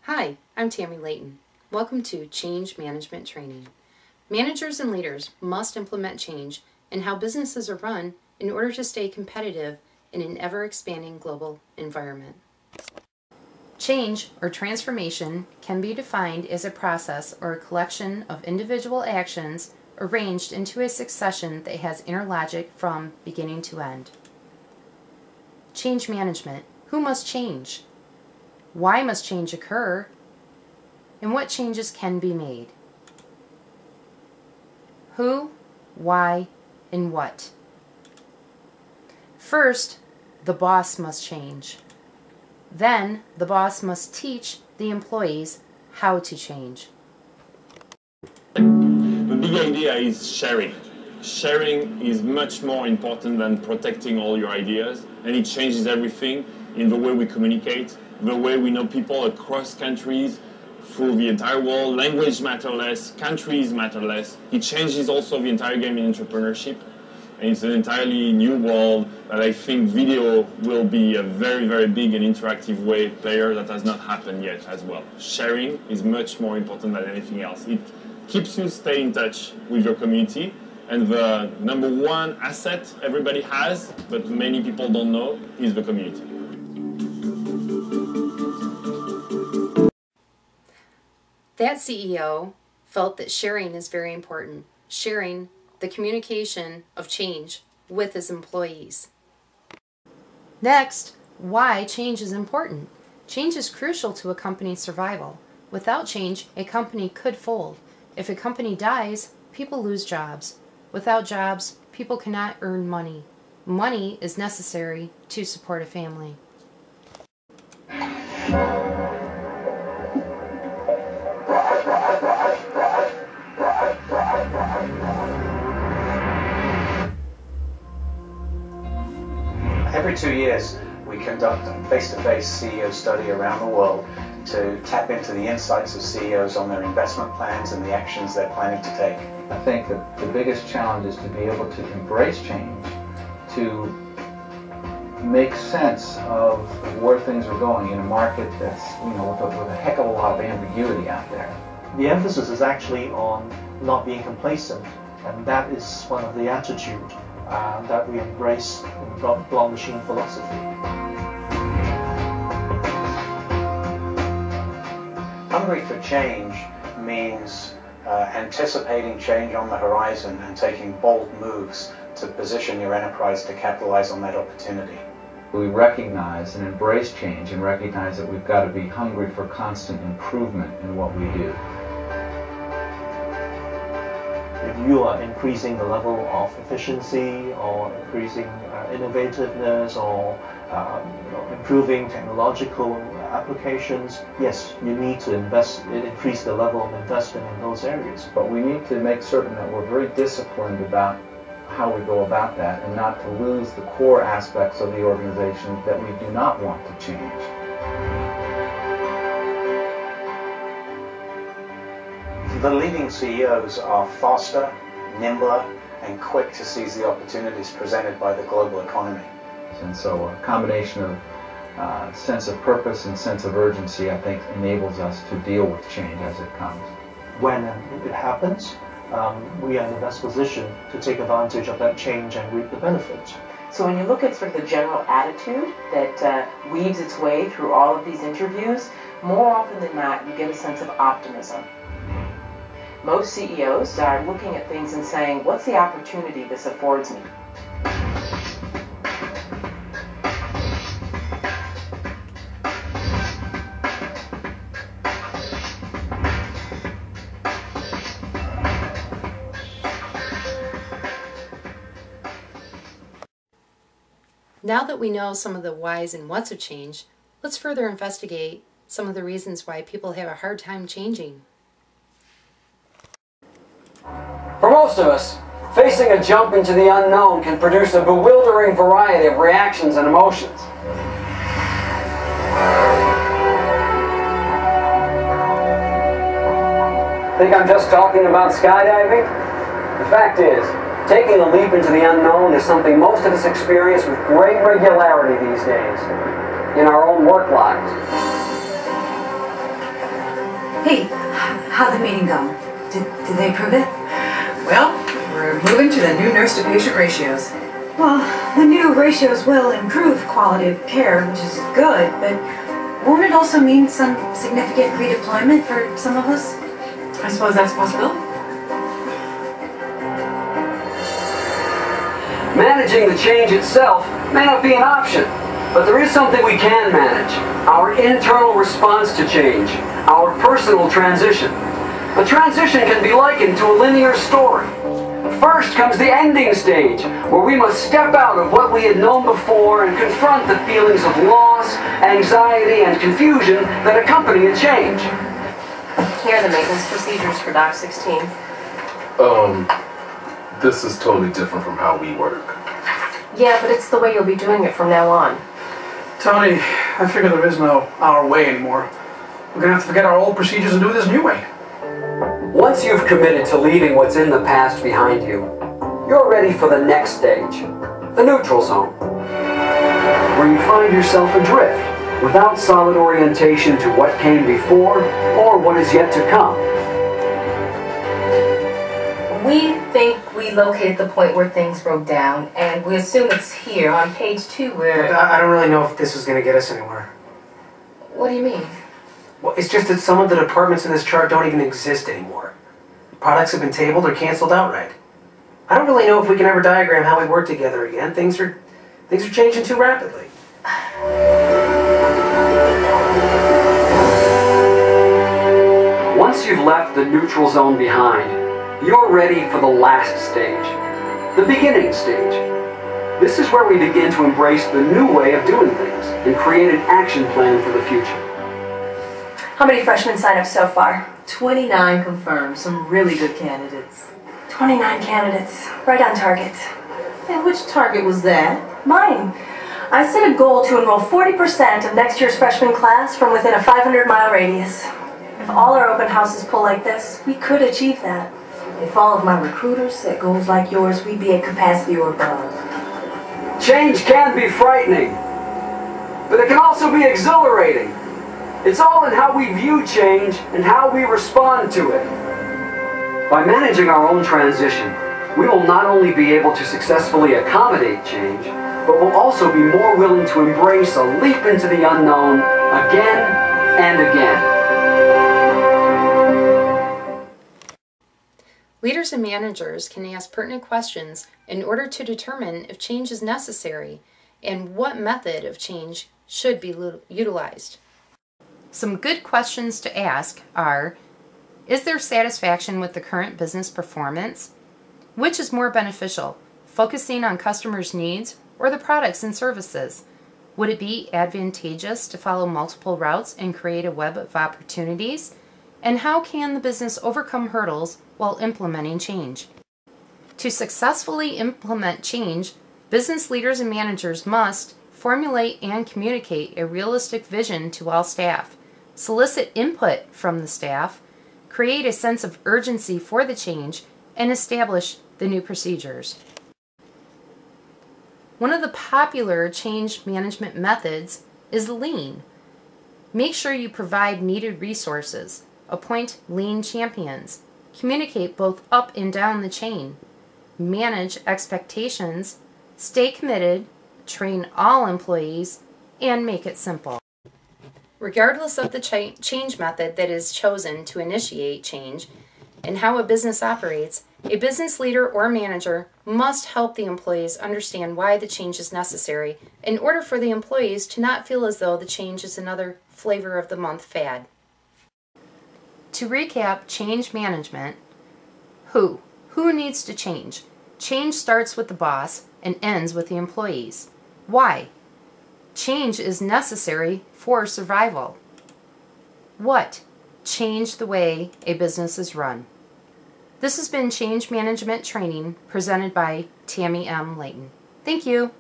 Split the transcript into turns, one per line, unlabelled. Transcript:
Hi, I'm Tammy Layton. Welcome to Change Management Training. Managers and leaders must implement change in how businesses are run in order to stay competitive in an ever-expanding global environment. Change or transformation can be defined as a process or a collection of individual actions arranged into a succession that has inner logic from beginning to end. Change management. Who must change? Why must change occur? And what changes can be made? Who, why, and what? First, the boss must change. Then, the boss must teach the employees how to change.
The big idea is sharing. Sharing is much more important than protecting all your ideas, and it changes everything in the way we communicate, the way we know people across countries, through the entire world. Language matter less, countries matter less. It changes also the entire game in entrepreneurship. And it's an entirely new world that I think video will be a very, very big and interactive way player that has not happened yet as well. Sharing is much more important than anything else. It keeps you stay in touch with your community. And the number one asset everybody has, but many people don't know, is the community.
That CEO felt that sharing is very important. Sharing the communication of change with his employees. Next, why change is important. Change is crucial to a company's survival. Without change, a company could fold. If a company dies, people lose jobs. Without jobs, people cannot earn money. Money is necessary to support a family.
Every 2 years, we conduct a face-to-face CEO study around the world to tap into the insights of CEOs on their investment plans and the actions they're planning to take.
I think that the biggest challenge is to be able to embrace change, to make sense of where things are going in a market that's, with a heck of a lot of ambiguity out there.
The emphasis is actually on not being complacent, and that is one of the attitudes that we embrace in Block Machine philosophy.
Hungry for change means anticipating change on the horizon and taking bold moves to position your enterprise to capitalize on that opportunity.
We recognize and embrace change and recognize that we've got to be hungry for constant improvement in what we do.
If you are increasing the level of efficiency or increasing innovativeness or improving technological applications, yes, you need to increase the level of investment in those areas.
But we need to make certain that we're very disciplined about how we go about that and not to lose the core aspects of the organization that we do not want to change.
The leading CEOs are faster, nimbler, and quick to seize the opportunities presented by the global economy.
And so a combination of sense of purpose and sense of urgency, I think, enables us to deal with change as it comes.
When it happens, we are in the best position to take advantage of that change and reap the benefits.
So when you look at sort of the general attitude that weaves its way through all of these interviews, more often than not, you get a sense of optimism. Most CEOs are looking at things and saying, what's the opportunity this affords me?
Now that we know some of the whys and whats of change, let's further investigate some of the reasons why people have a hard time changing.
For most of us, facing a jump into the unknown can produce a bewildering variety of reactions and emotions. Think I'm just talking about skydiving? The fact is, taking a leap into the unknown is something most of us experience with great regularity these days in our own work lives.
Hey, how'd the meeting go? Did they approve it?
Well, we're moving to the new nurse-to-patient ratios.
Well, the new ratios will improve quality of care, which is good, but won't it also mean some significant redeployment for some of us?
I suppose that's a possibility.
Managing the change itself may not be an option, but there is something we can manage: our internal response to change, our personal transition. A transition can be likened to a linear story. First comes the ending stage, where we must step out of what we had known before and confront the feelings of loss, anxiety, and confusion that accompany a change.
Here are the maintenance procedures for Doc 16.
This is totally different from how we work.
Yeah, but it's the way you'll be doing it from now on.
Tony, I figure there is no our way anymore. We're gonna have to forget our old procedures and do it this new way.
Once you've committed to leaving what's in the past behind you, you're ready for the next stage, the neutral zone, where you find yourself adrift, without solid orientation to what came before or what is yet to come.
We think we located the point where things broke down, and we assume it's here on page 2 where...
Look, I don't really know if this is going to get us anywhere.
What do you mean?
Well, it's just that some of the departments in this chart don't even exist anymore. Products have been tabled or canceled outright. I don't really know if we can ever diagram how we work together again. Things are changing too rapidly.
Once you've left the neutral zone behind, you're ready for the last stage, the beginning stage. This is where we begin to embrace the new way of doing things and create an action plan for the future.
How many freshmen signed up so far?
29 confirmed. Some really good candidates.
29 candidates. Right on target.
And which target was that?
Mine. I set a goal to enroll 40% of next year's freshman class from within a 500-mile radius. If all our open houses pull like this, we could achieve that.
If all of my recruiters set goals like yours, we'd be at capacity or above.
Change can be frightening, but it can also be exhilarating. It's all in how we view change and how we respond to it. By managing our own transition, we will not only be able to successfully accommodate change, but will also be more willing to embrace a leap into the unknown again and again.
Leaders and managers can ask pertinent questions in order to determine if change is necessary and what method of change should be utilized. Some good questions to ask are: is there satisfaction with the current business performance? Which is more beneficial, focusing on customers' needs or the products and services? Would it be advantageous to follow multiple routes and create a web of opportunities? And how can the business overcome hurdles while implementing change? To successfully implement change, business leaders and managers must formulate and communicate a realistic vision to all staff, solicit input from the staff, create a sense of urgency for the change, and establish the new procedures. One of the popular change management methods is lean. Make sure you provide needed resources, appoint lean champions, communicate both up and down the chain, manage expectations, stay committed, train all employees, and make it simple. Regardless of the change method that is chosen to initiate change and how a business operates, a business leader or manager must help the employees understand why the change is necessary in order for the employees to not feel as though the change is another flavor of the month fad. To recap change management, who needs to change? Change starts with the boss and ends with the employees. Why? Change is necessary for survival. What? Change the way a business is run. This has been Change Management Training presented by Tammy M. Layton. Thank you.